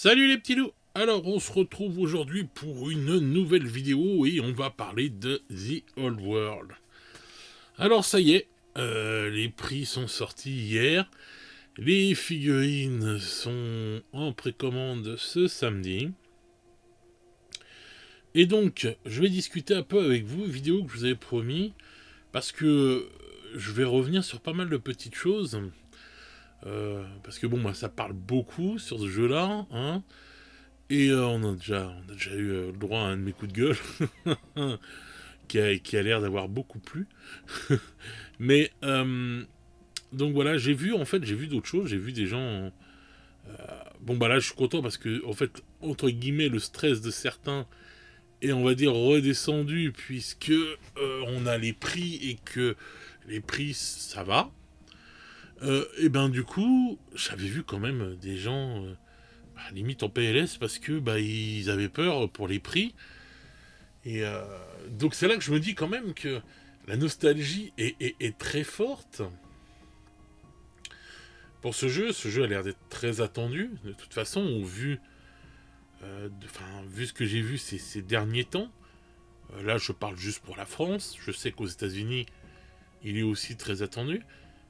Salut les petits loups. Alors on se retrouve aujourd'hui pour une nouvelle vidéo et on va parler de The Old World. Alors ça y est, les prix sont sortis hier, les figurines sont en précommande ce samedi. Et donc je vais discuter un peu avec vous, vidéo que je vous avais promis, parce que je vais revenir sur pas mal de petites choses. Parce que bon, moi ça parle beaucoup sur ce jeu-là, hein. Et on a déjà eu le droit à un de mes coups de gueule qui a l'air d'avoir beaucoup plu. Mais donc voilà, j'ai vu d'autres choses, j'ai vu des gens. Bon bah là, je suis content parce que en fait, entre guillemets, le stress de certains est, on va dire, redescendu puisque on a les prix et que les prix ça va. Et ben du coup, j'avais vu quand même des gens. Limite en PLS parce que ils avaient peur pour les prix. Et donc c'est là que je me dis quand même que la nostalgie est très forte pour ce jeu. Ce jeu a l'air d'être très attendu. De toute façon, vu ce que j'ai vu ces derniers temps, là je parle juste pour la France. Je sais qu'aux États-Unis, il est aussi très attendu.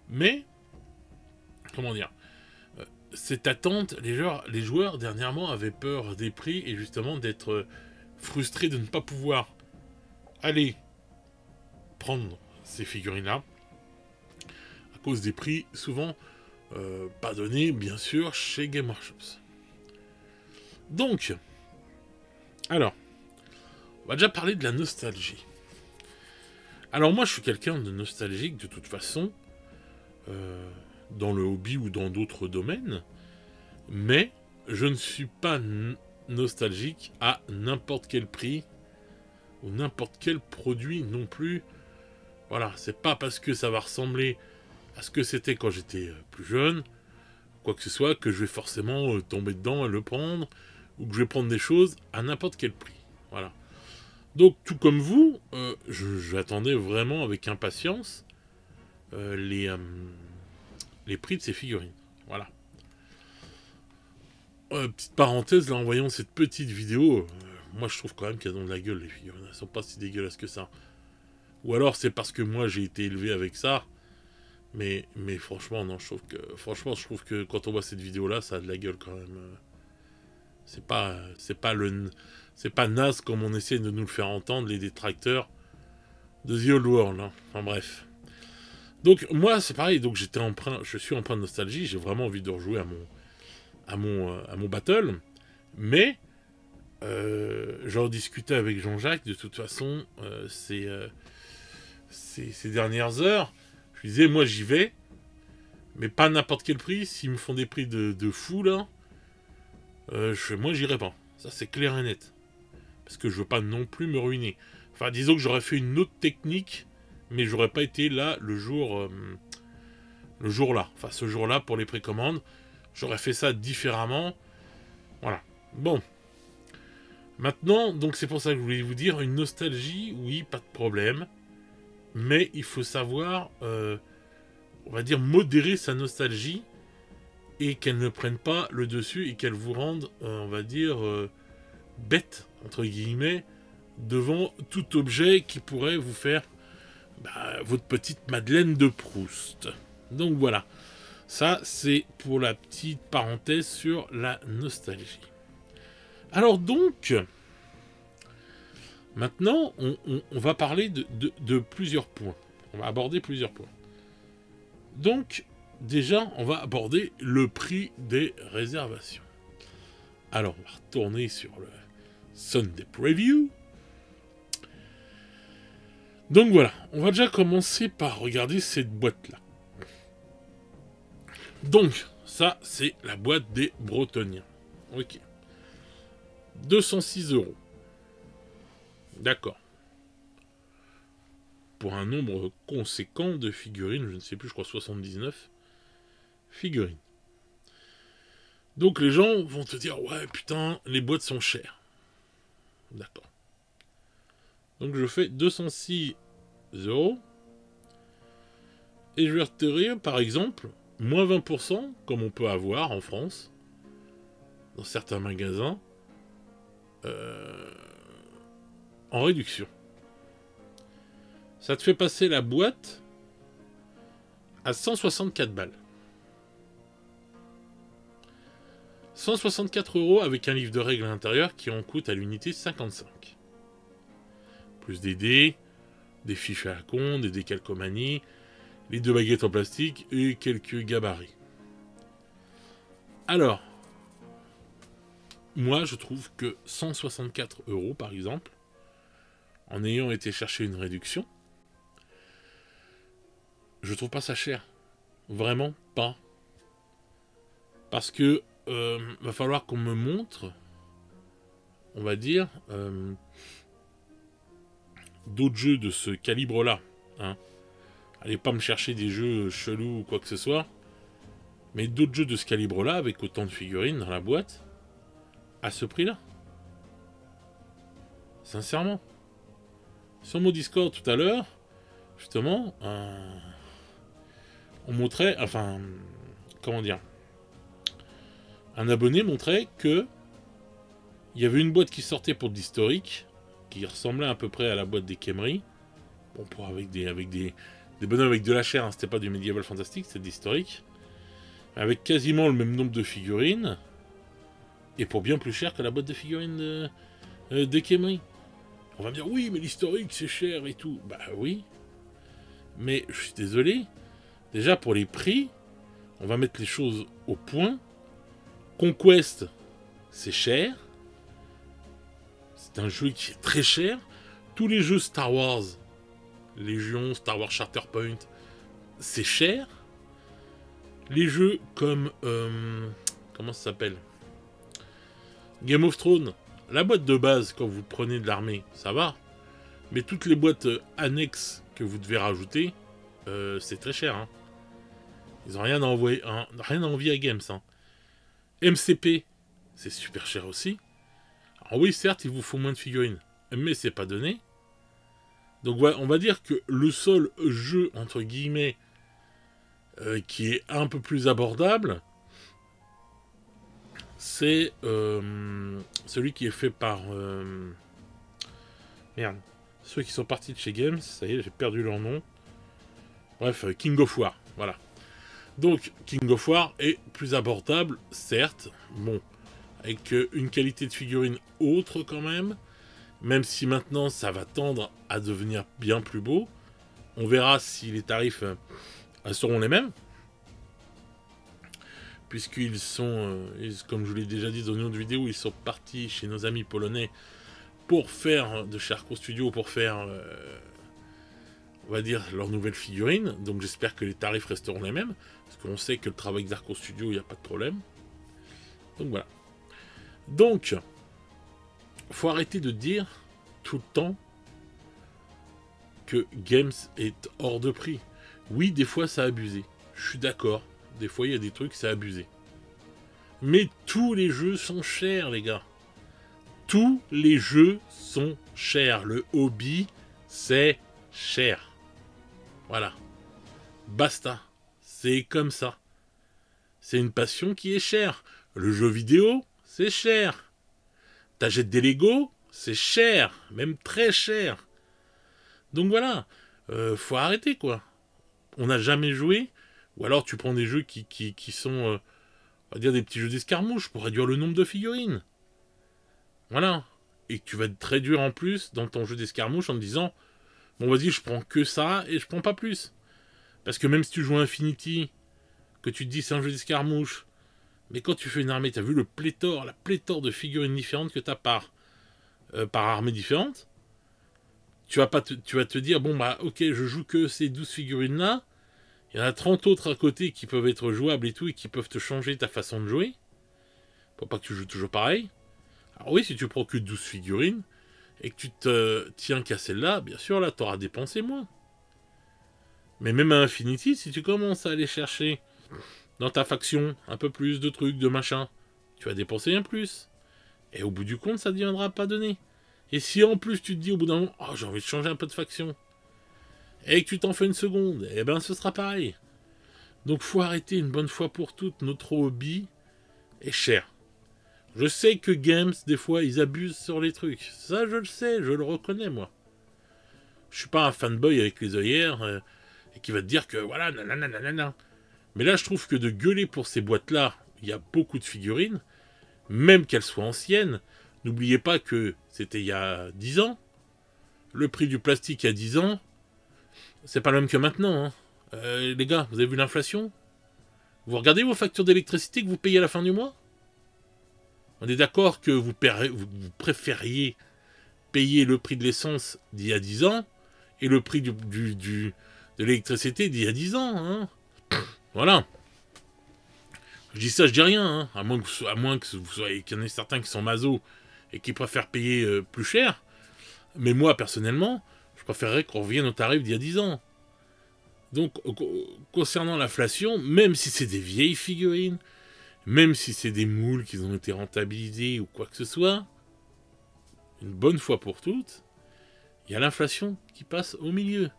Mais, comment dire, cette attente, les joueurs dernièrement avaient peur des prix et justement d'être frustrés de ne pas pouvoir aller prendre ces figurines-là à cause des prix souvent pas donnés, bien sûr, chez Game Workshop. Donc, alors, on va déjà parler de la nostalgie. Alors moi, je suis quelqu'un de nostalgique de toute façon, dans le hobby ou dans d'autres domaines, mais je ne suis pas nostalgique à n'importe quel prix ou n'importe quel produit non plus. Voilà, c'est pas parce que ça va ressembler à ce que c'était quand j'étais plus jeune, quoi que ce soit, que je vais forcément tomber dedans et le prendre, ou que je vais prendre des choses à n'importe quel prix. Voilà. Donc, tout comme vous, j'attendais vraiment avec impatience les prix de ces figurines. Voilà. Petite parenthèse, là, en voyant cette petite vidéo, moi je trouve quand même qu'elles ont de la gueule, les figurines. Elles sont pas si dégueulasses que ça. Ou alors c'est parce que moi j'ai été élevé avec ça. Mais franchement, non, je trouve que quand on voit cette vidéo-là, ça a de la gueule quand même. C'est pas naze comme on essaie de nous le faire entendre, les détracteurs de The Old World, hein. Enfin bref. Donc moi c'est pareil, donc je suis empreint de nostalgie, j'ai vraiment envie de rejouer à mon battle, mais j'en discutais avec Jean-Jacques de toute façon ces dernières heures. Je lui disais, moi j'y vais, mais pas n'importe quel prix. S'ils me font des prix de fou là, moi j'irai pas. Ça c'est clair et net. Parce que je veux pas non plus me ruiner. Enfin, disons que j'aurais fait une autre technique, mais j'aurais pas été là le jour là. Enfin, ce jour-là pour les précommandes. J'aurais fait ça différemment. Voilà. Bon. Maintenant, donc c'est pour ça que je voulais vous dire, une nostalgie, oui, pas de problème. Mais il faut savoir, on va dire, modérer sa nostalgie et qu'elle ne prenne pas le dessus et qu'elle vous rende, on va dire, bête, entre guillemets, devant tout objet qui pourrait vous faire votre petite Madeleine de Proust. Donc voilà. Ça, c'est pour la petite parenthèse sur la nostalgie. Alors donc, maintenant, on va parler de plusieurs points. On va aborder plusieurs points. Donc, déjà, on va aborder le prix des réservations. Alors, on va retourner sur le Sunday Preview. Donc voilà, on va déjà commencer par regarder cette boîte-là. Donc, ça, c'est la boîte des Bretonniens. Ok. 206 €. D'accord. Pour un nombre conséquent de figurines, je ne sais plus, je crois 79 figurines. Donc les gens vont te dire, ouais putain, les boîtes sont chères. D'accord. Donc je fais 206 €. Et je vais retirer, par exemple, moins 20%, comme on peut avoir en France, dans certains magasins en réduction. Ça te fait passer la boîte à 164 balles. 164 € avec un livre de règles à l'intérieur qui en coûte à l'unité 55. Plus des dés, des fiches à la con, des décalcomanies, les 2 baguettes en plastique et quelques gabarits. Alors, moi je trouve que 164 € par exemple, en ayant été chercher une réduction, je trouve pas ça cher. Vraiment pas. Parce que va falloir qu'on me montre, on va dire, d'autres jeux de ce calibre-là. Hein. Allez pas me chercher des jeux chelous ou quoi que ce soit. Mais d'autres jeux de ce calibre-là, avec autant de figurines dans la boîte, à ce prix-là. Sincèrement. Sur mon Discord tout à l'heure, justement, on montrait, enfin, comment dire, un abonné montrait que il y avait une boîte qui sortait pour de l'historique, qui ressemblait à peu près à la boîte des Khemri. Bon, pour avec des bonhommes avec de la chair, hein, c'était pas du médiéval fantastique, c'était de l'historique. Avec quasiment le même nombre de figurines, et pour bien plus cher que la boîte de figurines des Khemri. On va me dire, oui, mais l'historique, c'est cher et tout. Bah oui. Mais je suis désolé. Déjà, pour les prix, on va mettre les choses au point. Conquest, c'est cher. C'est un jeu qui est très cher. Tous les jeux Star Wars, Légion, Star Wars Shatterpoint, c'est cher. Les jeux comme... comment ça s'appelle? Game of Thrones. La boîte de base, quand vous prenez de l'armée, ça va. Mais toutes les boîtes annexes que vous devez rajouter, c'est très cher. Hein. Ils n'ont rien à envier à Games. Hein. MCP, c'est super cher aussi. Alors oui, certes, il vous faut moins de figurines, mais c'est pas donné. Donc on va dire que le seul jeu, entre guillemets, qui est un peu plus abordable, c'est celui qui est fait par... merde. Ceux qui sont partis de chez Games, ça y est, j'ai perdu leur nom. Bref, King of War, voilà. Donc, King of War est plus abordable, certes, bon, avec une qualité de figurine autre quand même si maintenant ça va tendre à devenir bien plus beau. On verra si les tarifs seront les mêmes. Puisqu'ils sont, comme je vous l'ai déjà dit dans une autre vidéo, ils sont partis chez nos amis polonais pour faire de chez Arco Studio, pour faire, on va dire, leurs nouvelles figurines. Donc j'espère que les tarifs resteront les mêmes. Parce qu'on sait que le travail d'Arco Studio, il n'y a pas de problème. Donc voilà. Donc, faut arrêter de dire tout le temps que Games est hors de prix. Oui, des fois ça a abusé. Je suis d'accord. Des fois il y a des trucs, ça a abusé. Mais tous les jeux sont chers, les gars. Tous les jeux sont chers. Le hobby, c'est cher. Voilà. Basta. C'est comme ça. C'est une passion qui est chère. Le jeu vidéo, c'est cher. T'achètes des Lego, c'est cher. Même très cher. Donc voilà. Faut arrêter, quoi. On n'a jamais joué. Ou alors tu prends des jeux qui sont, on va dire, des petits jeux d'escarmouche pour réduire le nombre de figurines. Voilà. Et que tu vas être très dur en plus dans ton jeu d'escarmouche en te disant, bon vas-y, je prends que ça et je prends pas plus. Parce que même si tu joues à Infinity, que tu te dis c'est un jeu d'escarmouche, mais quand tu fais une armée, tu as vu la pléthore de figurines différentes que tu as par armée différente, tu vas te dire, bon bah ok, je joue que ces 12 figurines-là, il y en a 30 autres à côté qui peuvent être jouables et tout, et qui peuvent te changer ta façon de jouer, pour pas que tu joues toujours pareil. Alors oui, si tu prends que 12 figurines, et que tu te tiens qu'à celle-là, bien sûr, là, tu auras dépensé moins. Mais même à Infinity, si tu commences à aller chercher dans ta faction un peu plus de trucs, de machin, tu vas dépenser un plus. Et au bout du compte, ça ne deviendra pas donné. Et si en plus tu te dis au bout d'un moment, oh, j'ai envie de changer un peu de faction, et que tu t'en fais une seconde, eh ben ce sera pareil. Donc faut arrêter une bonne fois pour toutes, notre hobby est cher. Je sais que Games, des fois, ils abusent sur les trucs. Ça, je le sais, je le reconnais, moi. Je suis pas un fanboy avec les œillères et qui va te dire que voilà, nanana. Mais là, je trouve que de gueuler pour ces boîtes-là, il y a beaucoup de figurines, même qu'elles soient anciennes. N'oubliez pas que c'était il y a 10 ans. Le prix du plastique il y a 10 ans, c'est pas le même que maintenant. Hein. Les gars, vous avez vu l'inflation? Vous regardez vos factures d'électricité que vous payez à la fin du mois? On est d'accord que vous préfériez payer le prix de l'essence d'il y a 10 ans et le prix de l'électricité d'il y a 10 ans. Hein. Voilà. Je dis ça, je dis rien. Hein. À moins que vous soyez, qu'il y en ait certains qui sont masos et qui préfèrent payer plus cher. Mais moi, personnellement, je préférerais qu'on revienne au tarif d'il y a 10 ans. Donc, concernant l'inflation, même si c'est des vieilles figurines, même si c'est des moules qui ont été rentabilisés ou quoi que ce soit, une bonne fois pour toutes, il y a l'inflation qui passe au milieu.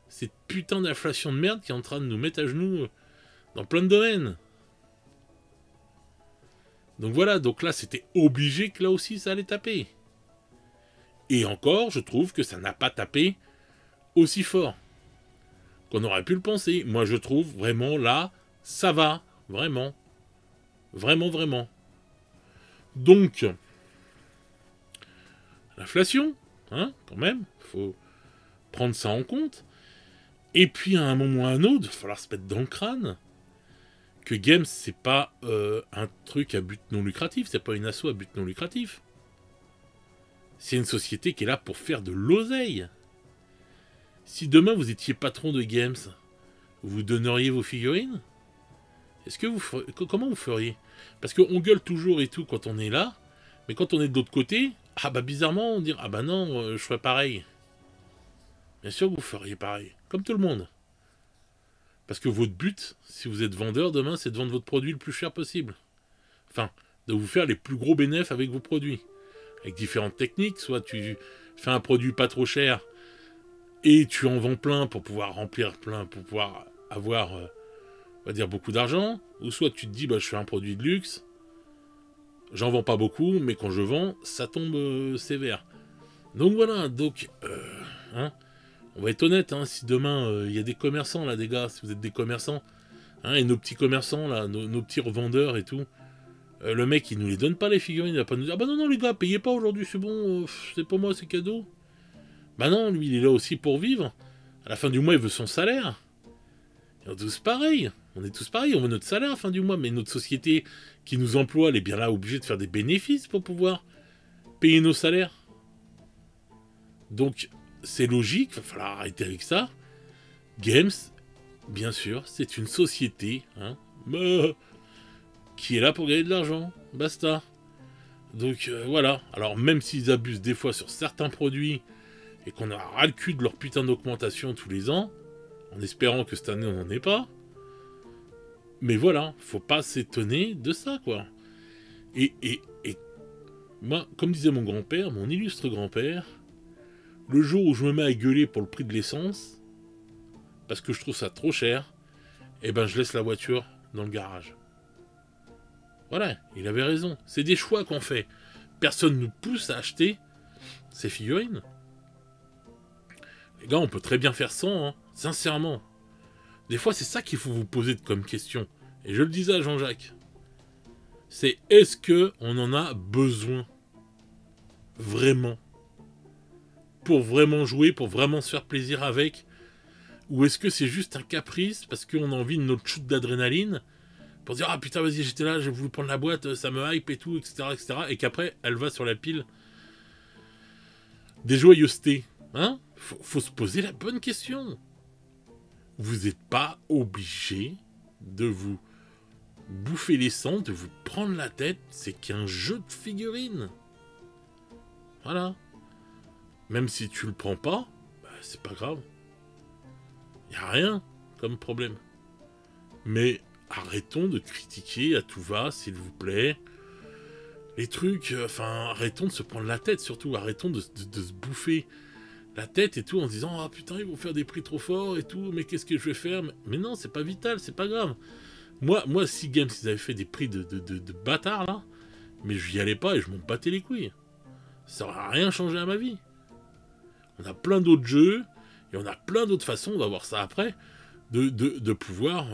Cette putain d'inflation de merde qui est en train de nous mettre à genoux dans plein de domaines. Donc voilà, donc là c'était obligé que là aussi ça allait taper. Et encore, je trouve que ça n'a pas tapé aussi fort qu'on aurait pu le penser. Moi je trouve vraiment là, ça va, vraiment. Vraiment, vraiment. Donc, l'inflation, hein, quand même, faut prendre ça en compte. Et puis à un moment ou à un autre, il va falloir se mettre dans le crâne que Games, c'est pas un truc à but non lucratif, c'est pas une asso à but non lucratif. C'est une société qui est là pour faire de l'oseille. Si demain vous étiez patron de Games, vous donneriez vos figurines? Est-ce que comment vous feriez? Parce qu'on gueule toujours et tout quand on est là, mais quand on est de l'autre côté, ah bah bizarrement on dit ah bah non, je ferais pareil. Bien sûr que vous feriez pareil, comme tout le monde. Parce que votre but, si vous êtes vendeur demain, c'est de vendre votre produit le plus cher possible. Enfin, de vous faire les plus gros bénéfices avec vos produits. Avec différentes techniques, soit tu fais un produit pas trop cher et tu en vends plein pour pouvoir remplir plein, pour pouvoir avoir, on va dire, beaucoup d'argent, ou soit tu te dis, bah je fais un produit de luxe, j'en vends pas beaucoup, mais quand je vends, ça tombe sévère. Donc voilà, donc, hein, on va être honnête, hein, si demain il y a des commerçants là, des gars, si vous êtes des commerçants, hein, et nos petits commerçants là, nos petits revendeurs et tout, le mec il nous les donne pas les figurines, il va pas nous dire ah bah non les gars, payez pas aujourd'hui, c'est bon, c'est pour moi, c'est cadeau. Bah non, lui il est là aussi pour vivre. À la fin du mois il veut son salaire. Et on est tous pareils, on veut notre salaire à la fin du mois, mais notre société qui nous emploie, elle est bien là obligée de faire des bénéfices pour pouvoir payer nos salaires. Donc c'est logique, il va falloir arrêter avec ça. Games, bien sûr, c'est une société, hein, qui est là pour gagner de l'argent, basta. Donc voilà, alors même s'ils abusent des fois sur certains produits et qu'on a ras le cul de leur putain d'augmentation tous les ans, en espérant que cette année on n'en ait pas, mais voilà, faut pas s'étonner de ça, quoi. Et moi, comme disait mon grand-père, mon illustre grand-père, le jour où je me mets à gueuler pour le prix de l'essence, parce que je trouve ça trop cher, eh ben je laisse la voiture dans le garage. Voilà, il avait raison. C'est des choix qu'on fait. Personne ne nous pousse à acheter ces figurines. Les gars, on peut très bien faire sans, hein, sincèrement. Des fois, c'est ça qu'il faut vous poser comme question. Et je le disais à Jean-Jacques. C'est est-ce que on en a besoin? Vraiment? Pour vraiment jouer, pour vraiment se faire plaisir avec? Ou est-ce que c'est juste un caprice parce qu'on a envie de notre shoot d'adrénaline pour dire ah putain vas-y j'étais là, j'ai voulu prendre la boîte, ça me hype et tout, etc. et qu'après elle va sur la pile des joyeusetés. Hein? Faut se poser la bonne question. Vous n'êtes pas obligé de vous bouffer les sangs, de vous prendre la tête, c'est qu'un jeu de figurines. Voilà. Même si tu le prends pas, bah, c'est pas grave. Y a rien comme problème. Mais arrêtons de critiquer à tout va, s'il vous plaît. Les trucs, enfin, arrêtons de se prendre la tête, surtout. Arrêtons de se bouffer la tête et tout en se disant ah putain, ils vont faire des prix trop forts et tout, mais qu'est-ce que je vais faire? Mais non, c'est pas vital, c'est pas grave. Moi, si Games, ils avaient fait des prix de bâtards là, mais j'y allais pas et je m'en battais les couilles. Ça n'aurait rien changé à ma vie. On a plein d'autres jeux, et on a plein d'autres façons, on va voir ça après, de pouvoir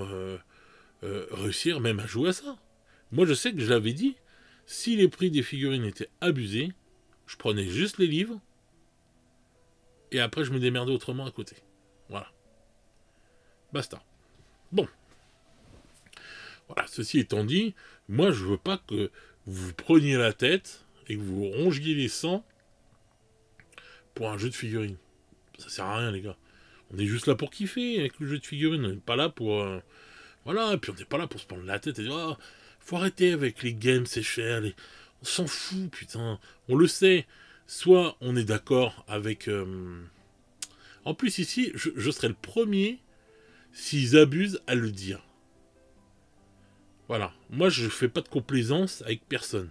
réussir même à jouer à ça. Moi, je sais que je l'avais dit, si les prix des figurines étaient abusés, je prenais juste les livres, et après, je me démerdais autrement à côté. Voilà. Basta. Bon. Voilà, ceci étant dit, moi, je veux pas que vous vous preniez la tête et que vous rongiez les sangs pour un jeu de figurines. Ça sert à rien, les gars. On est juste là pour kiffer avec le jeu de figurines. On n'est pas là pour... voilà, et puis on n'est pas là pour se prendre la tête et dire « Oh, faut arrêter avec les games, c'est cher. On s'en fout, putain. » On le sait. Soit on est d'accord avec... En plus, ici, je serai le premier, s'ils abusent, à le dire. Voilà. Moi, je fais pas de complaisance avec personne.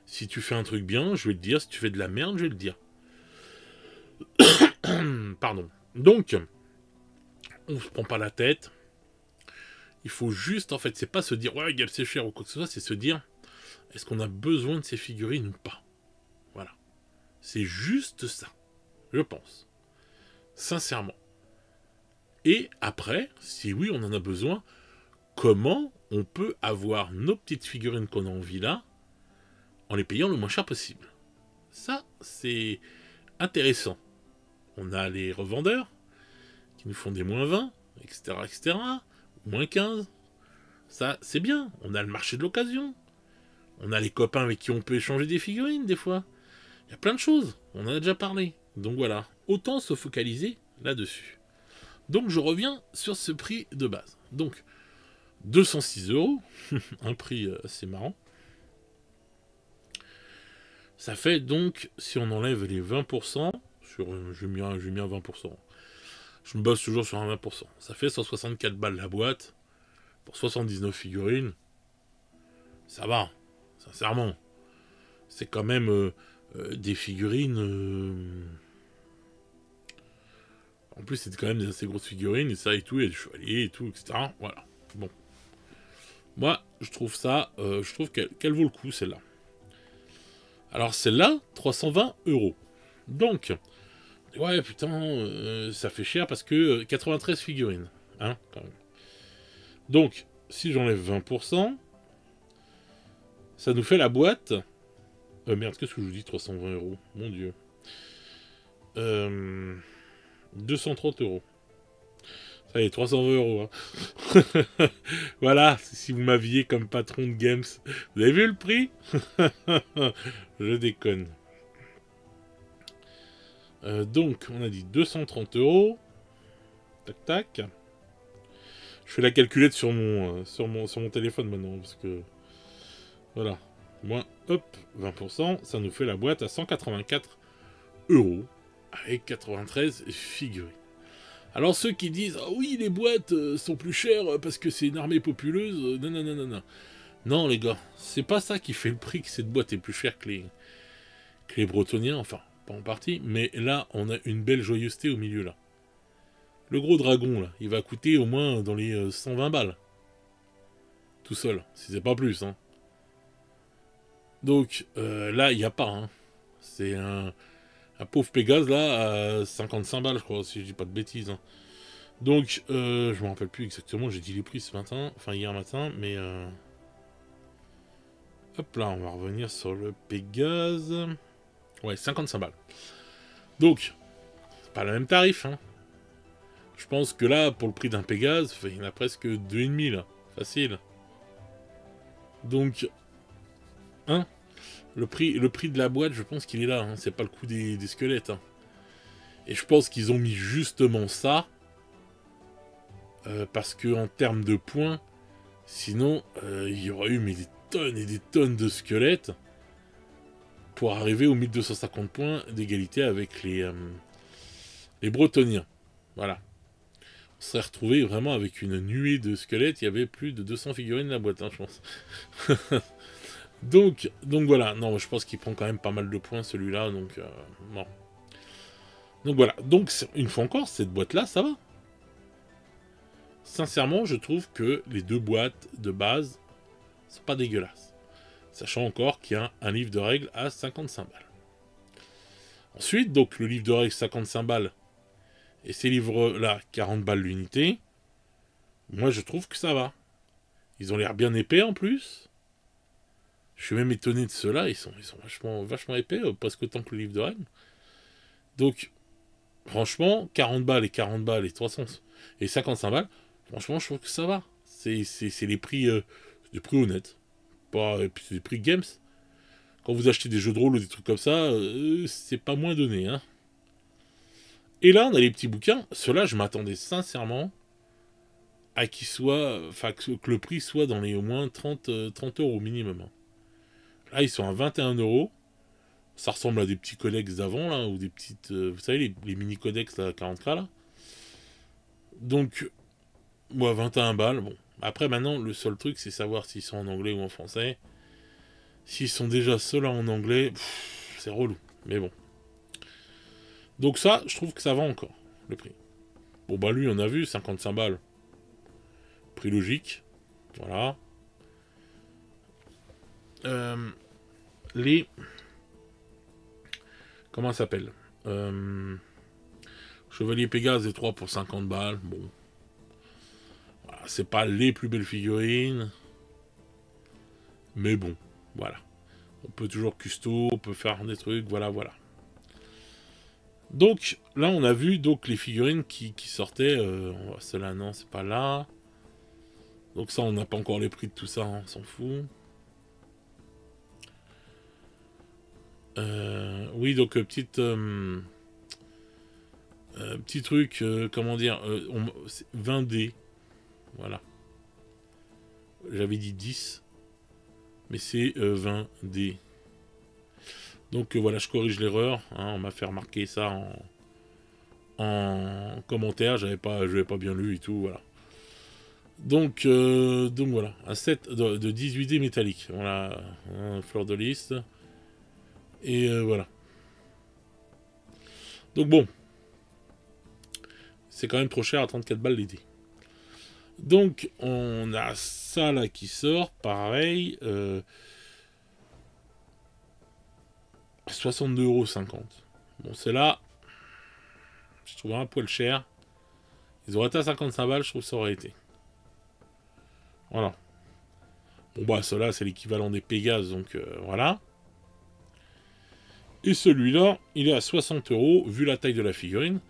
Si tu fais un truc bien, je vais le dire. Si tu fais de la merde, je vais le dire. Pardon. Donc, on se prend pas la tête. Il faut juste, en fait, c'est pas se dire, ouais, Gab, c'est cher ou quoi que ce soit, c'est se dire, est-ce qu'on a besoin de ces figurines ou pas? Voilà. C'est juste ça. Je pense. Sincèrement. Et après, si oui, on en a besoin, comment on peut avoir nos petites figurines qu'on a envie là, en les payant le moins cher possible? Ça, c'est intéressant. On a les revendeurs qui nous font des moins 20, etc., etc., moins 15. Ça, c'est bien. On a le marché de l'occasion. On a les copains avec qui on peut échanger des figurines, des fois. Il y a plein de choses. On en a déjà parlé. Donc voilà. Autant se focaliser là-dessus. Donc je reviens sur ce prix de base. Donc, 206 €. Un prix assez marrant. Ça fait donc, si on enlève les 20%, j'ai mis un 20%. Je me base toujours sur un 20%. Ça fait 164 balles la boîte. Pour 79 figurines. Ça va. Sincèrement. C'est quand même des figurines... En plus, c'est quand même des assez grosses figurines. Et ça et tout. Et des chevaliers et tout, etc. Voilà. Bon. Moi, je trouve ça... je trouve qu'elle vaut le coup, celle-là. Alors, celle-là, 320 €. Donc... Ouais, putain, ça fait cher parce que 93 figurines. Hein, quand même. Donc, si j'enlève 20%, ça nous fait la boîte... merde, qu'est-ce que je vous dis, 320 €? Mon Dieu. 230 €. Ça y est, 320 €. Hein. Voilà, si vous m'aviez comme patron de Games. Vous avez vu le prix? Je déconne. Donc, on a dit 230 €. Tac, tac. Je fais la calculette sur mon téléphone maintenant, parce que... Voilà. Moins, hop, 20%, ça nous fait la boîte à 184 €, avec 93 figurines. Alors ceux qui disent « Ah oui, les boîtes sont plus chères parce que c'est une armée populeuse », non, non, non, non, non. Non, les gars, c'est pas ça qui fait le prix que cette boîte est plus chère que les Bretoniens, enfin, pas en partie, mais là, on a une belle joyeuseté au milieu, là. Le gros dragon, là, il va coûter au moins dans les 120 balles. Tout seul, si c'est pas plus, hein. Donc, là, il n'y a pas, hein. C'est un pauvre Pégase, là, à 55 balles, je crois, si je dis pas de bêtises. Hein. Donc, je me rappelle plus exactement, j'ai dit les prix ce matin, enfin hier matin, mais... Hop là, on va revenir sur le Pégase. Ouais, 55 balles. Donc, c'est pas le même tarif, hein. Je pense que là, pour le prix d'un Pégase, il y en a presque 2,5 là. Facile. Donc, hein, le prix de la boîte, je pense qu'il est là. Hein. C'est pas le coût des squelettes. Hein. Et je pense qu'ils ont mis justement ça. Parce que en termes de points, sinon, il y aurait eu mais des tonnes et des tonnes de squelettes pour arriver aux 1250 points d'égalité avec les Bretoniens. Voilà. On s'est retrouvé vraiment avec une nuée de squelettes. Il y avait plus de 200 figurines dans la boîte, hein, je pense. donc voilà. Non, je pense qu'il prend quand même pas mal de points, celui-là. Donc, non. Donc voilà. Donc, une fois encore, cette boîte-là, ça va. Sincèrement, je trouve que les deux boîtes de base sont pas dégueulasses. Sachant encore qu'il y a un livre de règles à 55 balles. Ensuite, donc le livre de règles 55 balles et ces livres-là 40 balles l'unité, moi je trouve que ça va. Ils ont l'air bien épais en plus. Je suis même étonné de ceux-là, ils sont vachement épais, presque autant que le livre de règles. Donc, franchement, 40 balles et 300 et 55 balles, franchement je trouve que ça va. C'est les prix, des prix honnêtes. Et puis c'est des prix games. Quand vous achetez des jeux de rôle ou des trucs comme ça, c'est pas moins donné. Hein. Et là, on a les petits bouquins. Ceux-là, je m'attendais sincèrement à qu'ils soient. Enfin, que le prix soit dans les au moins 30 euros minimum. Hein. Là, ils sont à 21 euros. Ça ressemble à des petits codex d'avant, là, ou des petites. Vous savez, les mini codex là, 40K, là. Donc, moi, 21 balles. Bon. Après, maintenant, le seul truc, c'est savoir s'ils sont en anglais ou en français. S'ils sont déjà ceux-là en anglais, c'est relou. Mais bon. Donc ça, je trouve que ça va encore, le prix. Bon, bah lui, on a vu, 55 balles. Prix logique. Voilà. Les... Comment ça s'appelle Chevalier Pégase et 3 pour 50 balles. Bon. Voilà, c'est pas les plus belles figurines. Mais bon. Voilà. On peut toujours custo, on peut faire des trucs, voilà. Donc, là, on a vu donc les figurines qui sortaient. Celle-là, non, c'est pas là. Donc ça, on n'a pas encore les prix de tout ça, hein, on s'en fout. Oui, donc, petit truc, comment dire, 20D. Voilà. J'avais dit 10. Mais c'est 20D. Donc voilà, je corrige l'erreur. Hein, on m'a fait remarquer ça en commentaire. Je n'avais pas bien lu et tout. Voilà. Donc voilà, un set de 18D métallique. Voilà, fleur de lys. Et voilà. Donc bon. C'est quand même trop cher à 34 balles les dés. Donc on a ça là qui sort. Pareil. 62,50 €. Bon, c'est là. Je trouve un poil cher. Ils auraient été à 55 balles, je trouve que ça aurait été. Voilà. Bon, bah, ceux-là, c'est l'équivalent des Pégases, donc voilà. Et celui-là, il est à 60 €, vu la taille de la figurine.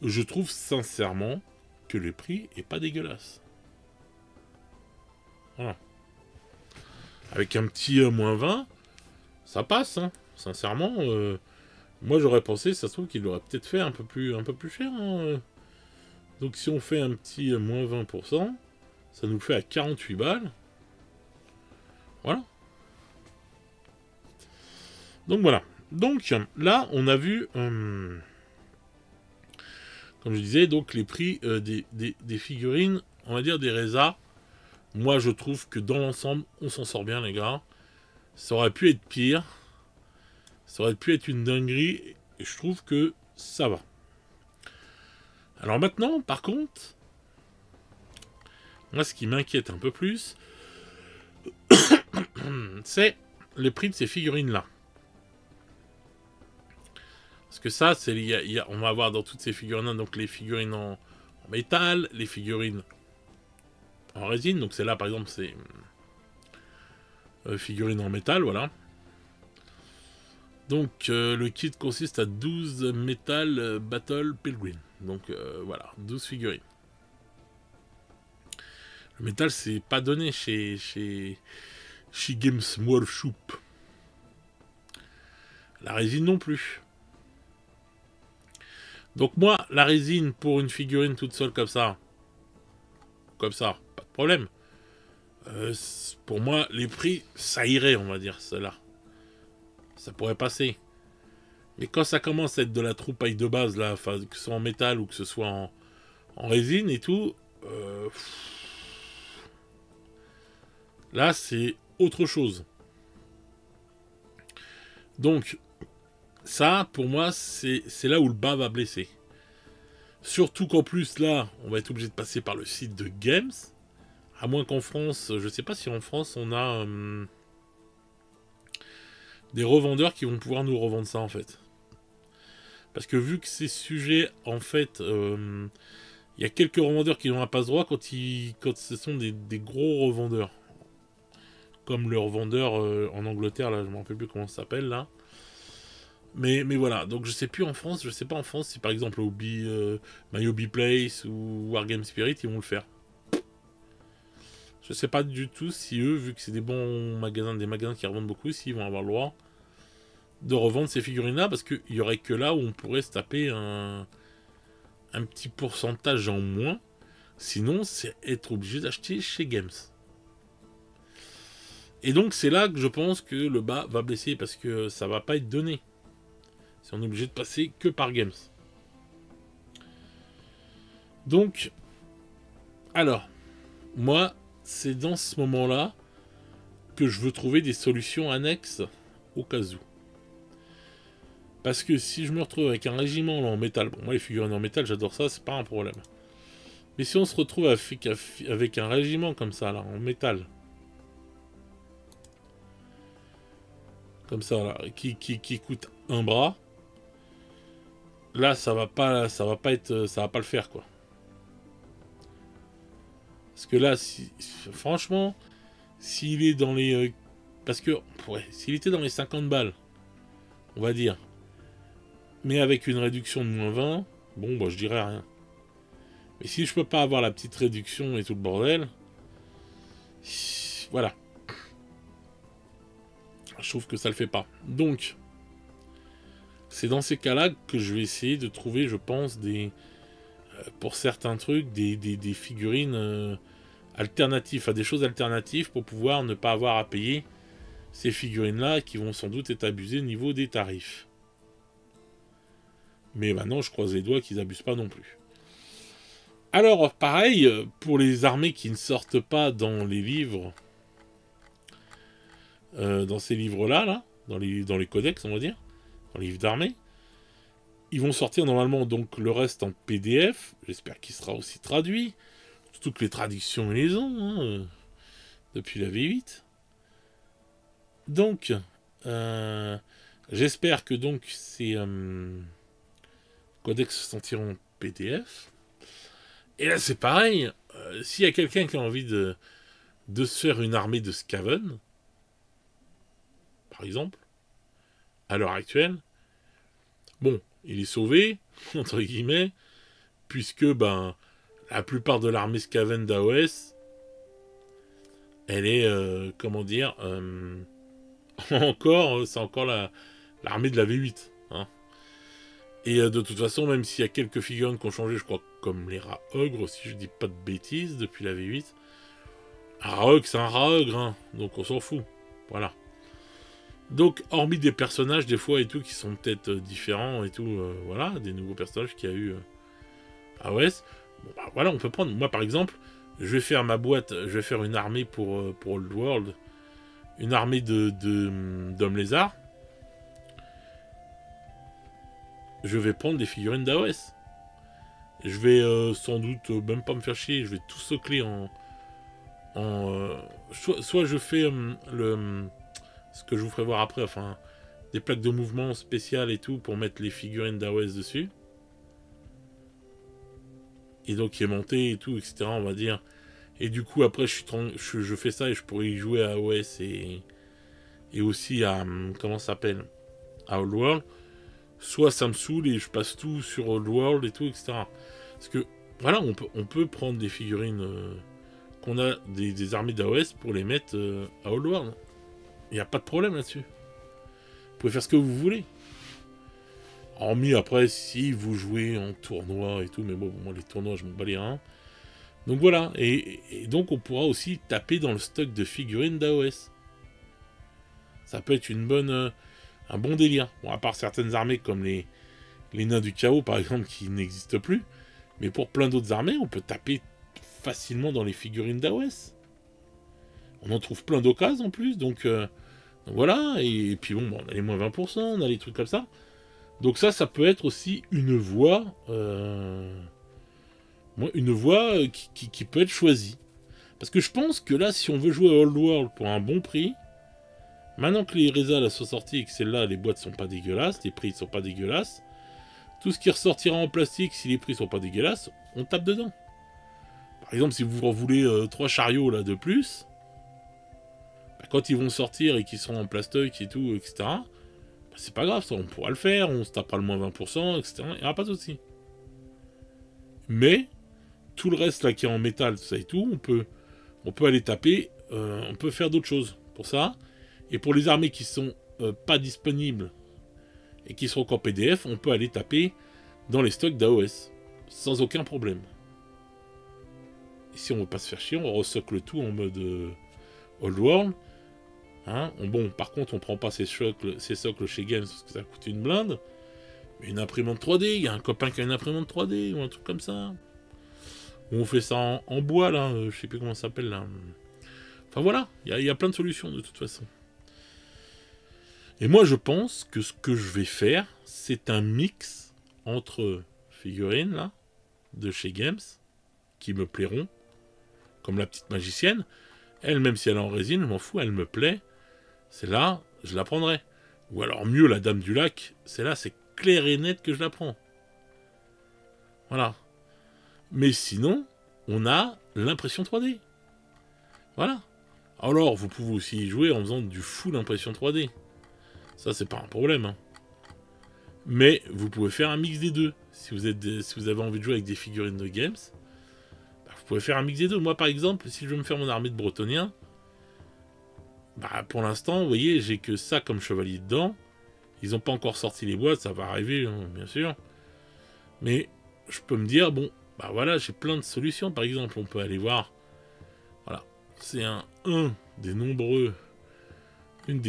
Je trouve sincèrement que le prix est pas dégueulasse. Voilà. Avec un petit moins 20, ça passe, hein. Sincèrement, moi j'aurais pensé, ça se trouve qu'il l'aurait peut-être fait un peu plus cher. Hein. Donc si on fait un petit moins 20%, ça nous fait à 48 balles. Voilà. Donc voilà. Donc là, on a vu, comme je disais, donc les prix des figurines, on va dire des résas. Moi je trouve que dans l'ensemble, on s'en sort bien les gars. Ça aurait pu être pire. Ça aurait pu être une dinguerie, et je trouve que ça va. Alors maintenant, par contre, moi ce qui m'inquiète un peu plus, c'est les prix de ces figurines-là. Parce que ça, on va avoir dans toutes ces figurines, donc les figurines en métal, les figurines en résine, donc c'est là par exemple, c'est figurines en métal, voilà. Donc le kit consiste à 12 Metal Battle Pilgrim. Donc voilà, 12 figurines. Le métal, c'est pas donné chez Games Workshop. La résine non plus. Donc moi, la résine pour une figurine toute seule comme ça, pas de problème. Pour moi, les prix, ça irait, on va dire, cela. Ça pourrait passer. Mais quand ça commence à être de la troupaille de base, là, que ce soit en métal ou que ce soit en résine et tout, là, c'est autre chose. Donc, ça, pour moi, c'est là où le bas va blesser. Surtout qu'en plus, là, on va être obligé de passer par le site de Games. À moins qu'en France, je sais pas si en France, on a... des revendeurs qui vont pouvoir nous revendre ça, en fait. Parce que vu que ces sujets, en fait, il y a quelques revendeurs qui n'ont pas ce droit quand ce sont des gros revendeurs. Comme le revendeur en Angleterre, là, je ne me rappelle plus comment ça s'appelle, là. Mais voilà, donc je sais plus en France, je sais pas en France si par exemple My Hobby Place ou Wargame Spirit, ils vont le faire. Je sais pas du tout si eux, vu que c'est des bons magasins, des magasins qui revendent beaucoup, s'ils vont avoir le droit de revendre ces figurines-là, parce qu'il y aurait que là où on pourrait se taper un petit pourcentage en moins. Sinon, c'est être obligé d'acheter chez Games. Et donc, c'est là que je pense que le bas va blesser, parce que ça va pas être donné. Si on est obligé de passer que par Games. Donc, alors, moi, c'est dans ce moment-là que je veux trouver des solutions annexes au cas où. Parce que si je me retrouve avec un régiment là, en métal, bon, moi les figurines en métal, j'adore ça, c'est pas un problème. Mais si on se retrouve avec un régiment comme ça, là, en métal, comme ça, là, qui coûte un bras, là, ça va pas le faire, quoi. Parce que là, franchement, s'il est dans les... parce que, ouais, s'il était dans les 50 balles, on va dire, mais avec une réduction de -20, bon, bah, je dirais rien. Mais si je peux pas avoir la petite réduction et tout le bordel, voilà. Je trouve que ça le fait pas. Donc, c'est dans ces cas-là que je vais essayer de trouver, je pense, pour certains trucs, des figurines alternatives, des choses alternatives pour pouvoir ne pas avoir à payer ces figurines-là qui vont sans doute être abusées au niveau des tarifs. Mais maintenant, je croise les doigts qu'ils abusent pas non plus. Alors, pareil, pour les armées qui ne sortent pas dans les livres, dans ces livres-là, là, dans les codex, on va dire, dans les livres d'armée, ils vont sortir normalement donc le reste en PDF. J'espère qu'il sera aussi traduit. Surtout que les traductions, ils les ont, hein, depuis la V8. Donc, j'espère que donc ces codex sortiront en PDF. Et là, c'est pareil. S'il y a quelqu'un qui a envie de se faire une armée de Skaven, par exemple, à l'heure actuelle, bon, il est sauvé, entre guillemets, puisque ben, la plupart de l'armée Skaven d'AOS, elle est, comment dire, c'est encore l'armée de la V8. Hein. Et de toute façon, même s'il y a quelques figurines qui ont changé, je crois, comme les rats ogres, si je dis pas de bêtises, depuis la V8. Un rat ogre, c'est un rat ogre, hein, donc on s'en fout. Voilà. Donc, hormis des personnages, des fois, et tout, qui sont peut-être différents, et tout, voilà, des nouveaux personnages qu'il y a eu AOS, bon, bah, voilà, on peut prendre. Moi, par exemple, je vais faire ma boîte, je vais faire une armée pour Old World, une armée d'hommes lézards. Je vais prendre des figurines d'AOS. Je vais sans doute même pas me faire chier, je vais tout socler soit je fais ce que je vous ferai voir après, enfin, des plaques de mouvement spéciales et tout pour mettre les figurines d'AOS dessus. Et donc qui est monté et tout, etc. on va dire. Et du coup après je fais ça et je pourrais y jouer à AOS et aussi à, comment ça s'appelle, à Old World. Soit ça me saoule et je passe tout sur Old World et tout, etc. Parce que, voilà, on peut prendre des figurines qu'on a des armées d'AOS pour les mettre à Old World. Il n'y a pas de problème là-dessus. Vous pouvez faire ce que vous voulez. Hormis après, si vous jouez en tournoi et tout, mais bon, moi les tournois, je m'en bats les reins. Donc voilà, et donc on pourra aussi taper dans le stock de figurines d'AOS. Ça peut être un bon délire. Bon, à part certaines armées comme les nains du chaos, par exemple, qui n'existent plus. Mais pour plein d'autres armées, on peut taper facilement dans les figurines d'AOS. On en trouve plein d'occasions en plus, donc voilà. Et puis bon, on a les moins 20%, on a les trucs comme ça. Donc ça peut être aussi une voie, qui peut être choisie. Parce que je pense que là, si on veut jouer à Old World pour un bon prix, Maintenant que les Reza là sont sortis et que celles-là, les boîtes sont pas dégueulasses, les prix sont pas dégueulasses, tout ce qui ressortira en plastique, si les prix sont pas dégueulasses, on tape dedans. Par exemple, si vous en voulez 3 chariots là de plus, bah, quand ils vont sortir et qu'ils seront en plastoc et tout, etc., bah, c'est pas grave, ça, on pourra le faire, on se tapera le moins 20%, etc., il n'y aura pas de souci. Mais, tout le reste là qui est en métal, tout ça et tout, on peut aller taper, on peut faire d'autres choses pour ça. Et pour les armées qui sont pas disponibles et qui seront qu'en PDF, on peut aller taper dans les stocks d'AOS, sans aucun problème. Et si on veut pas se faire chier, on resocle tout en mode Old World. Hein, bon, par contre, on prend pas ces socles chez Games parce que ça coûte une blinde. Mais une imprimante 3D, il y a un copain qui a une imprimante 3D ou un truc comme ça. Ou on fait ça en bois, là, je sais plus comment ça s'appelle, là. Enfin voilà, il y a plein de solutions de toute façon. Et moi, je pense que ce que je vais faire, c'est un mix entre figurines, là, de chez Games, qui me plairont, comme la petite magicienne. Elle, même si elle est en résine, je m'en fous, elle me plaît. C'est là, je la prendrai. Ou alors mieux, la Dame du Lac, c'est là, c'est clair et net que je la prends. Voilà. Mais sinon, on a l'impression 3D. Voilà. Alors, vous pouvez aussi y jouer en faisant du full impression 3D. Ça, c'est pas un problème. Hein. Mais vous pouvez faire un mix des deux. Si vous avez envie de jouer avec des figurines de Games, bah, vous pouvez faire un mix des deux. Moi, par exemple, si je veux me faire mon armée de Bretoniens, bah, pour l'instant, vous voyez, j'ai que ça comme chevalier dedans. Ils n'ont pas encore sorti les boîtes, ça va arriver, hein, bien sûr. Mais je peux me dire, bon, bah voilà, j'ai plein de solutions. Par exemple, on peut aller voir. Voilà, c'est une des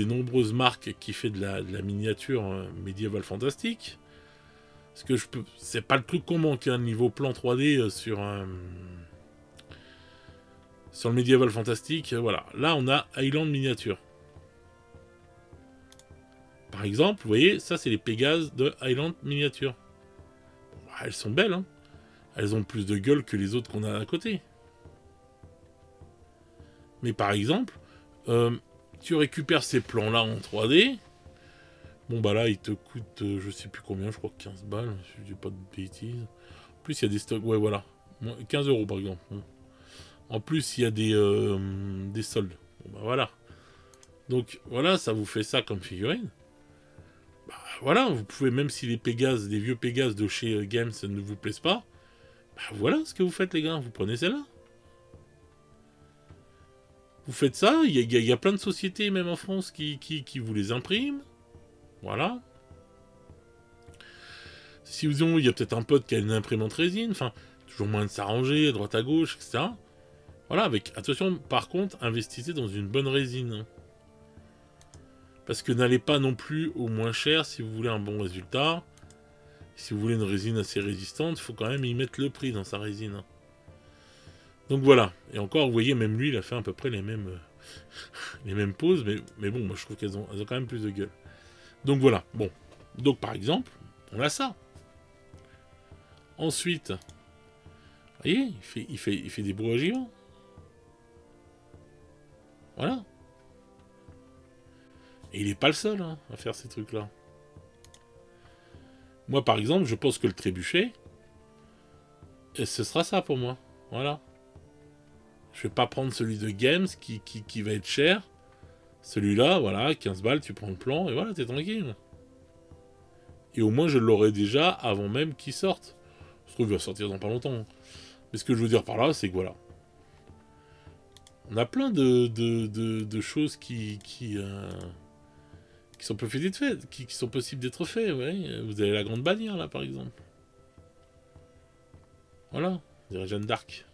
nombreuses marques qui fait de la miniature médiévale fantastique. Parce que c'est pas le truc qu'on manque, hein, niveau plan 3D sur le médiéval fantastique. Voilà, là on a Highland Miniature. Par exemple, vous voyez, ça c'est les Pégases de Highland Miniature. Bon, bah, elles sont belles, hein. Elles ont plus de gueule que les autres qu'on a à côté. Mais par exemple, tu récupères ces plans-là en 3D. Bon, bah là, il te coûte, je sais plus combien, je crois 15 balles, si je dis pas de bêtises. En plus, il y a des stocks, ouais, voilà. 15 € par exemple. En plus, il y a des soldes. Bon, bah voilà. Donc, voilà, ça vous fait ça comme figurine. Bah voilà, vous pouvez, même si les Pégases, les vieux Pégases de chez Games ne vous plaisent pas, bah voilà ce que vous faites, les gars. Vous prenez celle-là. Vous faites ça, il y a plein de sociétés, même en France, qui vous les impriment. Voilà. Si vous avez, il y a peut-être un pote qui a une imprimante résine, enfin, toujours moyen de s'arranger à droite à gauche, etc. Voilà, avec attention, par contre, investissez dans une bonne résine. Parce que n'allez pas non plus au moins cher si vous voulez un bon résultat. Si vous voulez une résine assez résistante, il faut quand même y mettre le prix dans sa résine. Donc voilà. Et encore, vous voyez, même lui, il a fait à peu près les mêmes poses, mais bon, moi je trouve qu'elles ont quand même plus de gueule. Donc voilà. Bon. Donc par exemple, on a ça. Ensuite, vous voyez, il fait des brouillagiments. Voilà. Et il n'est pas le seul hein, à faire ces trucs-là. Moi, par exemple, je pense que le trébuchet, et ce sera ça pour moi. Voilà. Je vais pas prendre celui de Games qui va être cher. Celui-là, voilà, 15 balles, tu prends le plan, et voilà, t'es tranquille. Et au moins, je l'aurai déjà avant même qu'il sorte. Je trouve qu'il va sortir dans pas longtemps. Mais ce que je veux dire par là, c'est que voilà. On a plein de choses qui sont possibles d'être faites, qui sont possibles d'être faites, ouais. Vous avez la grande bannière, là, par exemple. Voilà, on dirait Jeanne d'Arc.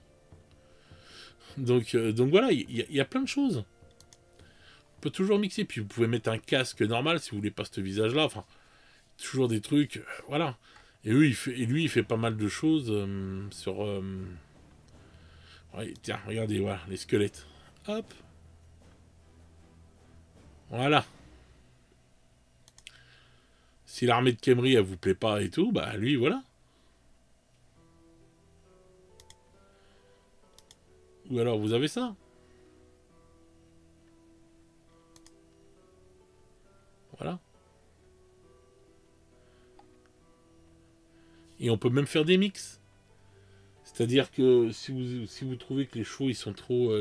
Donc voilà, il y a plein de choses. On peut toujours mixer, puis vous pouvez mettre un casque normal si vous voulez pas ce visage-là. Enfin, toujours des trucs, voilà. Et lui, il fait pas mal de choses sur... Ouais, tiens, regardez, voilà, les squelettes. Hop. Voilà. Si l'armée de Khemri, elle vous plaît pas et tout, bah lui, voilà. Ou alors vous avez ça. Et on peut même faire des mix. C'est-à-dire que si vous trouvez que les chevaux ils sont trop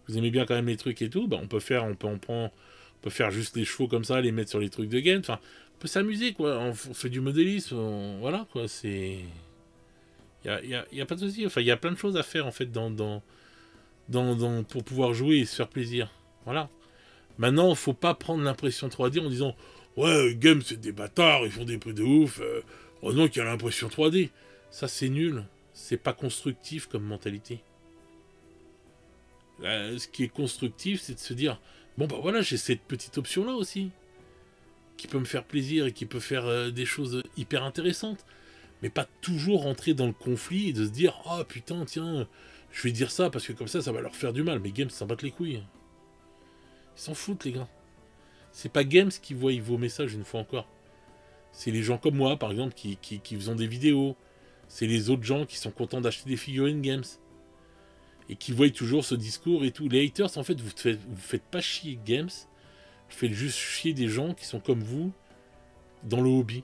vous aimez bien quand même les trucs et tout, bah on peut faire juste les chevaux comme ça, les mettre sur les trucs de game. Enfin, on peut s'amuser quoi. On fait du modélisme, voilà quoi. C'est y a pas de souci. Enfin, il y a plein de choses à faire en fait pour pouvoir jouer et se faire plaisir. Voilà. Maintenant, faut pas prendre l'impression 3D en disant ouais, game c'est des bâtards, ils font des prix de ouf. Heureusement qu'il y a l'impression 3D. Ça c'est nul. C'est pas constructif comme mentalité. Là, ce qui est constructif, c'est de se dire bon bah voilà, j'ai cette petite option là aussi qui peut me faire plaisir et qui peut faire des choses hyper intéressantes. Mais pas toujours rentrer dans le conflit et de se dire oh putain tiens, je vais dire ça parce que comme ça va leur faire du mal. Mais Games s'en battent les couilles. Ils s'en foutent les gars. C'est pas Games qui voient vos messages une fois encore. C'est les gens comme moi par exemple qui faisons des vidéos. C'est les autres gens qui sont contents d'acheter des figurines Games. Et qui voient toujours ce discours et tout. Les haters en fait vous faites pas chier Games. Vous faites juste chier des gens qui sont comme vous dans le hobby.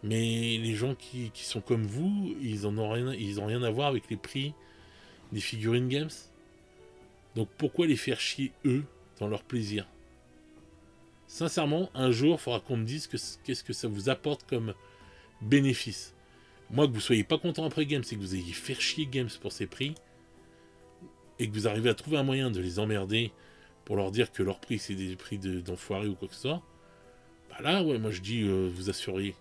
Mais les gens qui sont comme vous, ils ont rien à voir avec les prix des figurines Games. Donc pourquoi les faire chier eux dans leur plaisir? Sincèrement, un jour, il faudra qu'on me dise qu'est-ce que ça vous apporte comme bénéfice. Moi, que vous soyez pas content après Games et que vous ayez fait chier Games pour ces prix, et que vous arrivez à trouver un moyen de les emmerder pour leur dire que leur prix c'est des prix d'enfoirés ou quoi que ce soit, bah là, ouais, moi je dis, vous assuriez.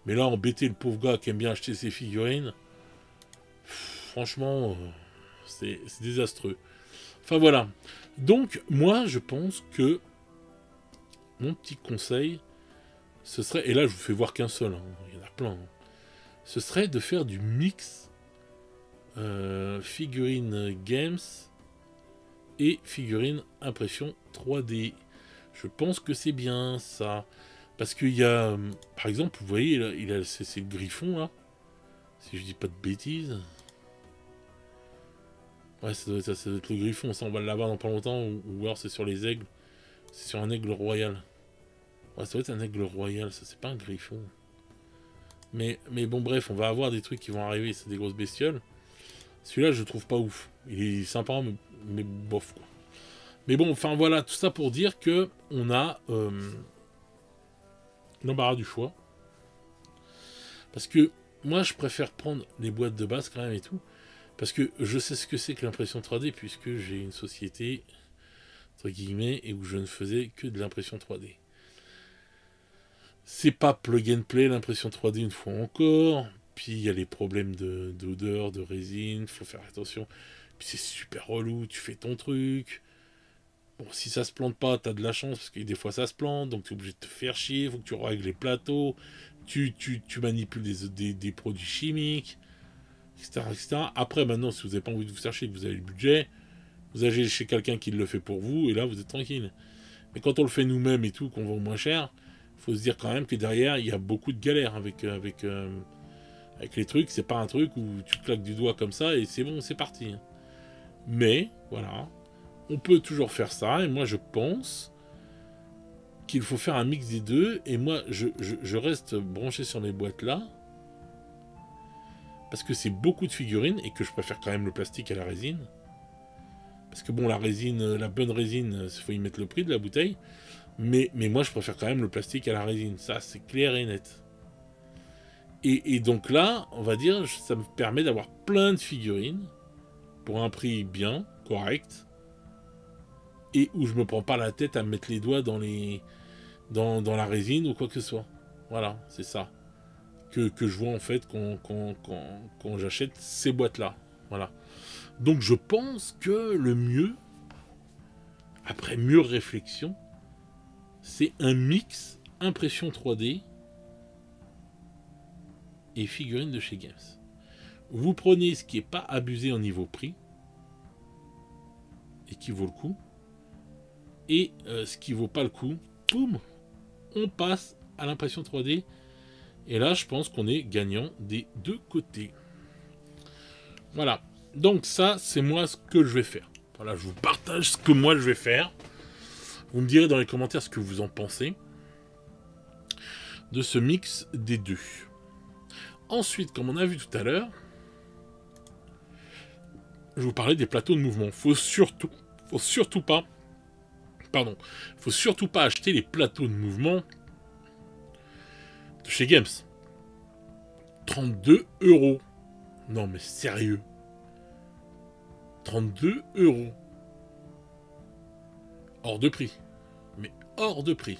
Mais là, embêter le pauvre gars qui aime bien acheter ses figurines, franchement, c'est désastreux. Enfin voilà. Donc, moi, je pense que mon petit conseil, ce serait, et là, je vous fais voir qu'un seul, hein, il y en a plein, hein, ce serait de faire du mix figurine Games et figurine impression 3D. Je pense que c'est bien ça. Parce qu'il y a, par exemple, vous voyez, là, c'est le griffon, là. Si je dis pas de bêtises. Ouais, ça doit être le griffon. Ça, on va l'avoir dans pas longtemps. Ou alors c'est sur les aigles. C'est sur un aigle royal. Ouais, ça doit être un aigle royal. Ça, c'est pas un griffon. Mais bon, bref, on va avoir des trucs qui vont arriver. C'est des grosses bestioles. Celui-là, je le trouve pas ouf. Il est sympa, mais bof, quoi. Mais bon, enfin, voilà. Tout ça pour dire que on a... l'embarras du choix. Parce que moi, je préfère prendre les boîtes de base quand même et tout. Parce que je sais ce que c'est que l'impression 3D, puisque j'ai une société, entre guillemets, et où je ne faisais que de l'impression 3D. C'est pas plug and play l'impression 3D une fois encore. Puis il y a les problèmes d'odeur, de résine, faut faire attention. Puis c'est super relou, tu fais ton truc. Bon, si ça se plante pas, t'as de la chance, parce que des fois ça se plante, donc t'es obligé de te faire chier, faut que tu règles les plateaux, tu manipules des produits chimiques, etc., etc. Après, maintenant, si vous n'avez pas envie de vous faire chier, que vous avez le budget, vous allez chez quelqu'un qui le fait pour vous, et là, vous êtes tranquille. Mais quand on le fait nous-mêmes et tout, qu'on vend moins cher, faut se dire quand même que derrière, il y a beaucoup de galères avec les trucs. C'est pas un truc où tu claques du doigt comme ça, et c'est bon, c'est parti. Mais, voilà... On peut toujours faire ça, et moi je pense qu'il faut faire un mix des deux, et moi je reste branché sur mes boîtes là, parce que c'est beaucoup de figurines, et que je préfère quand même le plastique à la résine, parce que bon, la résine, la bonne résine, il faut y mettre le prix de la bouteille, mais moi je préfère quand même le plastique à la résine, ça c'est clair et net. Et donc là, on va dire, ça me permet d'avoir plein de figurines, pour un prix bien, correct, et où je me prends pas la tête à me mettre les doigts dans la résine ou quoi que ce soit. Voilà, c'est ça que je vois en fait quand j'achète ces boîtes là. Voilà. Donc je pense que le mieux, après mûre réflexion, c'est un mix impression 3D et figurines de chez Games. Vous prenez ce qui est pas abusé en niveau prix et qui vaut le coup. Et ce qui vaut pas le coup, boum, on passe à l'impression 3D. Et là, je pense qu'on est gagnant des deux côtés. Voilà. Donc ça, c'est moi ce que je vais faire. Voilà, je vous partage ce que moi je vais faire. Vous me direz dans les commentaires ce que vous en pensez. de ce mix des deux. Ensuite, comme on a vu tout à l'heure, je vous parlais des plateaux de mouvement. Faut surtout pas acheter les plateaux de mouvement de chez Games. 32 €. Non mais sérieux. 32 €. Hors de prix. Mais hors de prix.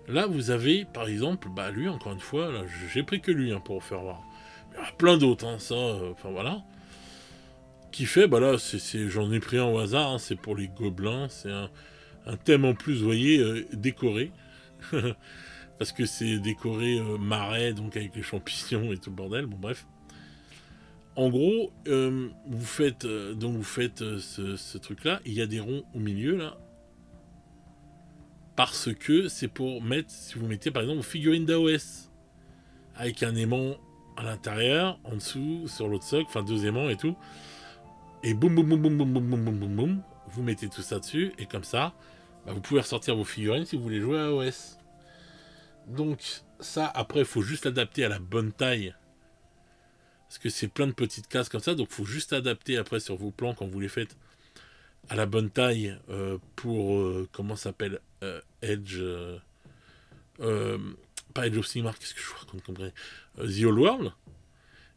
Là, vous avez, par exemple, bah lui, encore une fois, là, j'ai pris que lui, hein, pour faire voir. Il y en a plein d'autres, hein, ça, enfin voilà. Qui fait, bah là, j'en ai pris un au hasard, hein, c'est pour les gobelins, c'est un thème en plus, vous voyez, décoré. Parce que c'est décoré marais, donc avec les champignons et tout le bordel, bon bref. En gros, vous faites ce truc-là, il y a des ronds au milieu, là. Parce que c'est pour mettre, si vous mettez par exemple vos figurines d'AOS, avec un aimant à l'intérieur, en dessous, sur l'autre socle, enfin 2 aimants et tout. Et boum boum boum boum boum boum boum boum boum boum, vous mettez tout ça dessus, et comme ça, bah, vous pouvez ressortir vos figurines si vous voulez jouer à AOS. Donc ça, après, il faut juste l'adapter à la bonne taille. Parce que c'est plein de petites cases comme ça, donc il faut juste adapter après sur vos plans quand vous les faites à la bonne taille pour, comment ça s'appelle, Edge, pas Edge of Sigmar, qu'est-ce que je raconte comme The Old World.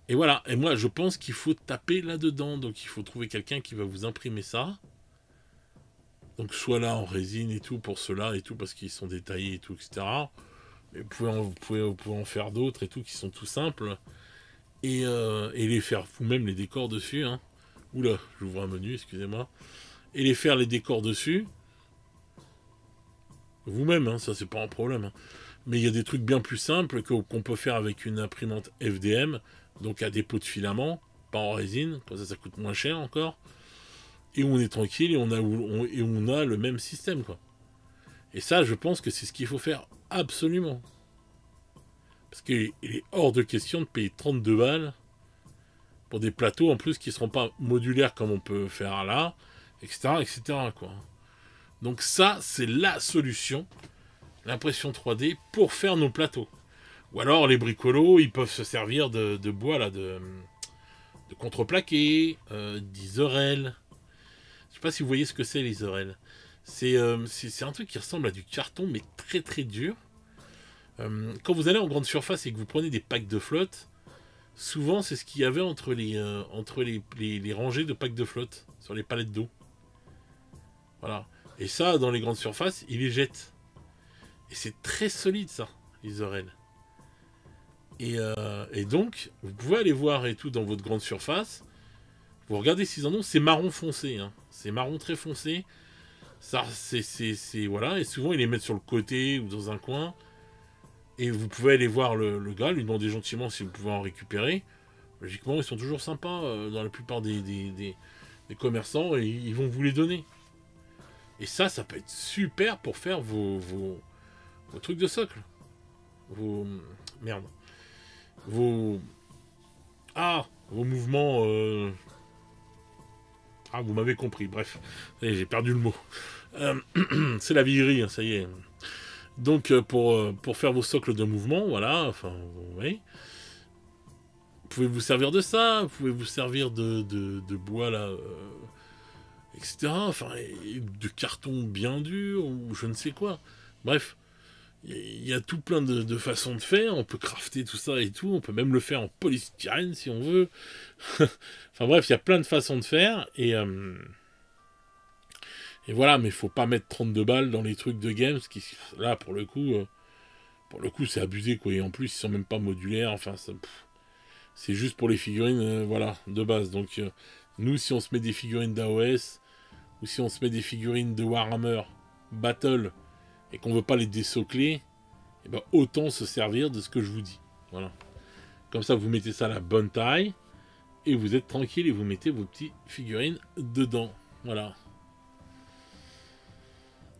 Et voilà, et moi je pense qu'il faut taper là-dedans, donc il faut trouver quelqu'un qui va vous imprimer ça. Donc soit là en résine et tout, pour ceux-là et tout, parce qu'ils sont détaillés et tout, etc. Mais vous pouvez en faire d'autres et tout, qui sont tout simples. Et les faire vous-même les décors dessus. Hein. Oula, j'ouvre un menu, excusez-moi. Et les faire les décors dessus. Vous-même, hein, ça c'est pas un problème. Hein. Mais il y a des trucs bien plus simples qu'on peut faire avec une imprimante FDM, donc à dépôt de filament, pas en résine, comme ça coûte moins cher encore. Et on est tranquille et on a le même système, quoi. Et ça, je pense que c'est ce qu'il faut faire absolument. Parce qu'il est hors de question de payer 32 balles pour des plateaux en plus qui ne seront pas modulaires comme on peut faire là, etc. etc. quoi. Donc ça, c'est la solution, l'impression 3D, pour faire nos plateaux. Ou alors les bricolos, ils peuvent se servir de bois, là, de contreplaqué, d'Isorel. Je sais pas si vous voyez ce que c'est, l'Isorel. C'est un truc qui ressemble à du carton, mais très très dur. Quand vous allez en grande surface et que vous prenez des packs de flotte, souvent c'est ce qu'il y avait entre les rangées de packs de flotte, sur les palettes d'eau. Voilà. Et ça, dans les grandes surfaces, ils les jettent. Et c'est très solide, ça, les orelles. Et donc, vous pouvez aller voir et tout dans votre grande surface. Vous regardez s'ils en ont, c'est marron foncé. Hein. C'est marron très foncé. Ça, voilà. Et souvent, ils les mettent sur le côté ou dans un coin. Et vous pouvez aller voir le gars, lui demander gentiment si vous pouvez en récupérer. Logiquement, ils sont toujours sympas dans la plupart des commerçants et ils vont vous les donner. Et ça peut être super pour faire vos trucs de socle. Merde. Vos mouvements. Vous m'avez compris. Bref, j'ai perdu le mot. C'est la vieillerie, hein, ça y est. Donc pour faire vos socles de mouvement, voilà, enfin, oui. Vous pouvez vous servir de ça, vous pouvez vous servir de bois là, etc. Enfin, de carton bien dur ou je ne sais quoi. Bref, il y a tout plein de façons de faire. On peut crafter tout ça et tout. On peut même le faire en polystyrène si on veut. Enfin bref, il y a plein de façons de faire et voilà, mais il faut pas mettre 32 balles dans les trucs de games, qui là pour le coup c'est abusé quoi. Et en plus ils sont même pas modulaires. Enfin, c'est juste pour les figurines, voilà, de base. Donc nous, si on se met des figurines d'AOS ou si on se met des figurines de Warhammer Battle et qu'on veut pas les désocler, et ben autant se servir de ce que je vous dis. Voilà. Comme ça, vous mettez ça à la bonne taille et vous êtes tranquille et vous mettez vos petites figurines dedans. Voilà.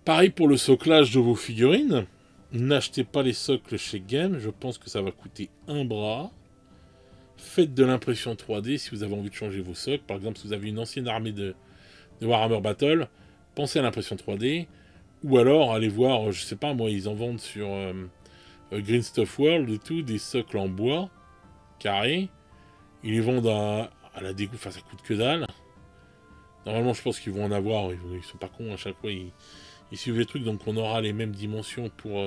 Pareil pour le soclage de vos figurines. N'achetez pas les socles chez Game. Je pense que ça va coûter un bras. Faites de l'impression 3D si vous avez envie de changer vos socles. Par exemple, si vous avez une ancienne armée de Warhammer Battle, pensez à l'impression 3D. Ou alors, allez voir, je sais pas moi, ils en vendent sur Green Stuff World et tout, des socles en bois, carrés. Ils les vendent à la découpe, enfin ça coûte que dalle. Normalement je pense qu'ils vont en avoir, ils sont pas cons à chaque fois, ils suivent les trucs, donc on aura les mêmes dimensions pour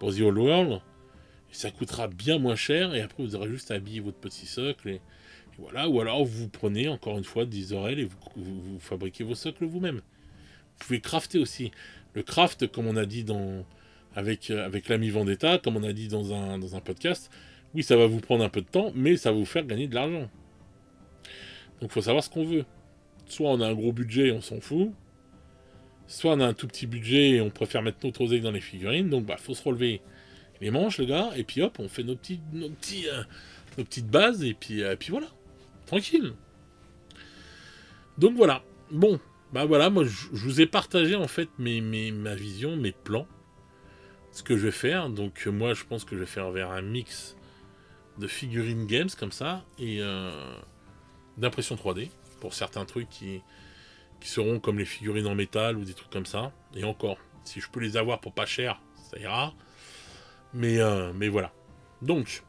The Old World. Et ça coûtera bien moins cher, et après vous aurez juste à habiller votre petit socle, et voilà. Ou alors vous prenez encore une fois des orelles et vous fabriquez vos socles vous-même. Vous pouvez crafter aussi. Le craft, comme on a dit avec l'ami Vendetta, comme on a dit dans un podcast, oui, ça va vous prendre un peu de temps, mais ça va vous faire gagner de l'argent. Donc il faut savoir ce qu'on veut. Soit on a un gros budget et on s'en fout, soit on a un tout petit budget et on préfère mettre notre oseille dans les figurines, donc bah faut se relever les manches, les gars, et puis hop, on fait nos petites bases, et puis voilà. Tranquille. Donc voilà. Bon, bah voilà, moi je vous ai partagé en fait ma vision, mes plans, ce que je vais faire. Donc moi je pense que je vais faire vers un mix de figurines games comme ça, et d'impression 3D, pour certains trucs qui seront comme les figurines en métal ou des trucs comme ça. Et encore, si je peux les avoir pour pas cher, ça ira. Mais voilà. Donc,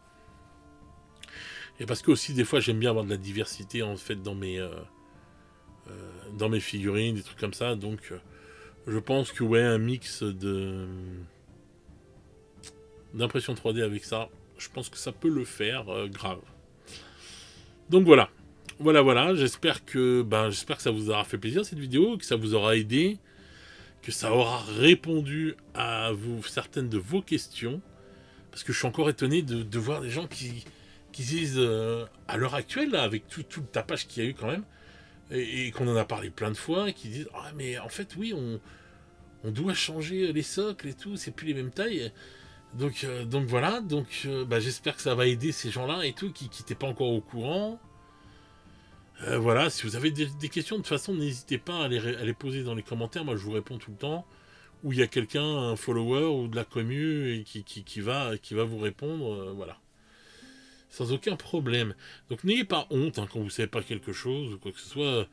et parce que aussi des fois j'aime bien avoir de la diversité en fait dans mes figurines, des trucs comme ça. Donc je pense que ouais, un mix d'impression 3D avec ça, je pense que ça peut le faire grave. Donc voilà. Voilà, j'espère que ça vous aura fait plaisir cette vidéo, que ça vous aura aidé, que ça aura répondu à certaines de vos questions. Parce que je suis encore étonné de voir des gens qui disent, à l'heure actuelle, là, avec tout le tapage qu'il y a eu quand même, et qu'on en a parlé plein de fois, et qui disent « Ah, mais en fait, oui, on doit changer les socles et tout, c'est plus les mêmes tailles. » Donc voilà, j'espère que ça va aider ces gens-là et tout, qui n'étaient pas encore au courant. Voilà, si vous avez des questions, de toute façon, n'hésitez pas à les poser dans les commentaires, moi je vous réponds tout le temps. Ou il y a quelqu'un, un follower ou de la commu, et qui va vous répondre, voilà. Sans aucun problème. Donc n'ayez pas honte quand vous ne savez pas quelque chose, ou quoi que ce soit,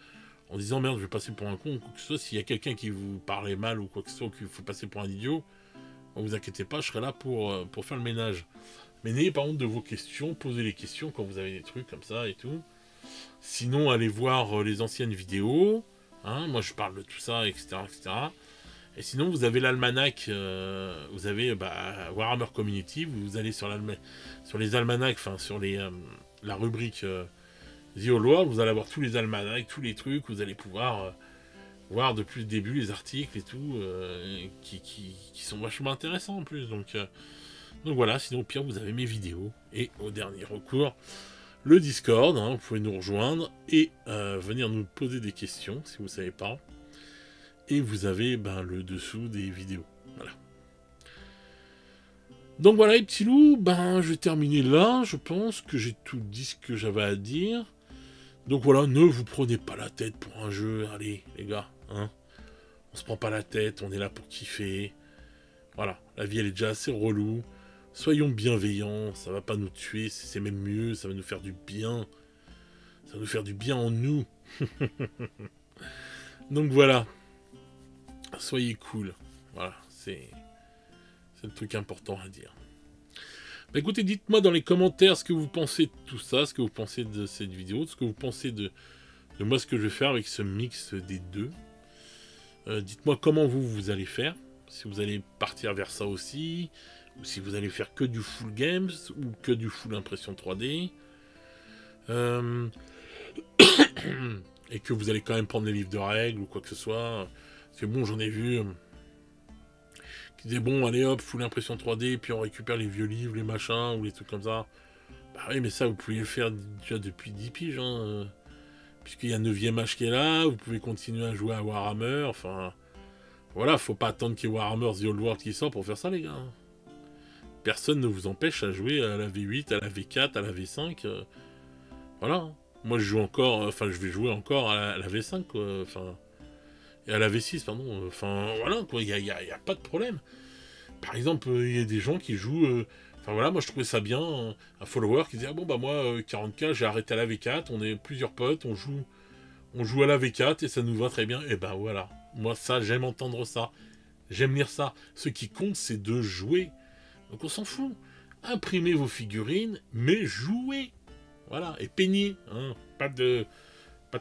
en disant merde, je vais passer pour un con, ou quoi que ce soit. S'il y a quelqu'un qui vous parlait mal, ou quoi que ce soit, ou qu'il faut passer pour un idiot, ne vous inquiétez pas, je serai là pour faire le ménage. Mais n'ayez pas honte de vos questions, posez les questions quand vous avez des trucs comme ça et tout. Sinon, allez voir les anciennes vidéos, hein, moi je parle de tout ça, etc. etc. Et sinon, vous avez l'almanach, vous avez Warhammer Community, vous allez sur les almanachs, enfin sur la rubrique The Old World, vous allez avoir tous les almanachs, tous les trucs, vous allez pouvoir voir depuis le début les articles et tout, qui sont vachement intéressants en plus. Donc voilà, sinon au pire, vous avez mes vidéos, et au dernier recours, le Discord, hein, vous pouvez nous rejoindre et venir nous poser des questions si vous ne savez pas. Et vous avez le dessous des vidéos. Voilà. Donc voilà les petits loups, je vais terminer là. Je pense que j'ai tout dit ce que j'avais à dire. Donc voilà, ne vous prenez pas la tête pour un jeu. Allez les gars, hein. On se prend pas la tête, on est là pour kiffer. Voilà, la vie elle est déjà assez relou. Soyons bienveillants, ça va pas nous tuer, c'est même mieux, ça va nous faire du bien. Ça va nous faire du bien en nous. Donc voilà. Soyez cool. Voilà, c'est le truc important à dire. Écoutez, dites-moi dans les commentaires ce que vous pensez de tout ça, ce que vous pensez de cette vidéo, ce que vous pensez de moi, ce que je vais faire avec ce mix des deux. Dites-moi comment vous allez faire, si vous allez partir vers ça aussi, ou si vous allez faire que du full games, ou que du full impression 3D. Et que vous allez quand même prendre les livres de règles, ou quoi que ce soit. Parce que bon, j'en ai vu qui disaient bon, allez hop, full impression 3D, puis on récupère les vieux livres, les machins, ou les trucs comme ça. Bah oui, mais ça, vous pouvez le faire déjà depuis 10 piges, hein. Puisqu'il y a 9ème âge qui est là, vous pouvez continuer à jouer à Warhammer, enfin... Voilà, faut pas attendre qu'il y ait Warhammer The Old World qui sort pour faire ça, les gars. Personne ne vous empêche à jouer à la V8, à la V4, à la V5. Voilà. Moi, je joue encore... Enfin, je vais jouer encore à la V5, quoi. Enfin... Et à la V6, pardon. Enfin, voilà, quoi. Il y a pas de problème. Par exemple, il y a des gens qui jouent... Enfin voilà, moi je trouvais ça bien, un follower qui disait ah bon bah moi 40K j'ai arrêté à la V4, on est plusieurs potes, on joue à la V4 et ça nous va très bien, et ben voilà, moi ça j'aime entendre ça, j'aime lire ça, ce qui compte c'est de jouer, Donc on s'en fout. Imprimez vos figurines, mais jouez. Voilà, et peignez. Hein. Pas de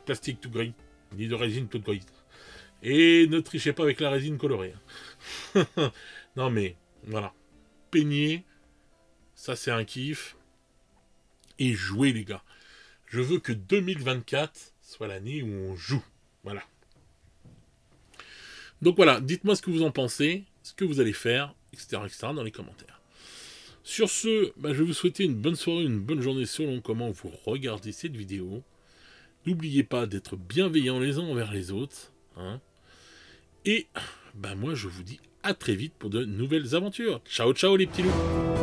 plastique tout gris, ni de résine toute grise. Et ne trichez pas avec la résine colorée. Non mais, voilà. Peignez, ça c'est un kiff. Et jouez les gars. Je veux que 2024 soit l'année où on joue. Voilà. Donc voilà, dites-moi ce que vous en pensez, ce que vous allez faire, etc. dans les commentaires. Sur ce, je vais vous souhaiter une bonne soirée, une bonne journée selon comment vous regardez cette vidéo. N'oubliez pas d'être bienveillants les uns envers les autres. Hein. Et moi je vous dis à très vite pour de nouvelles aventures. Ciao ciao les petits loups.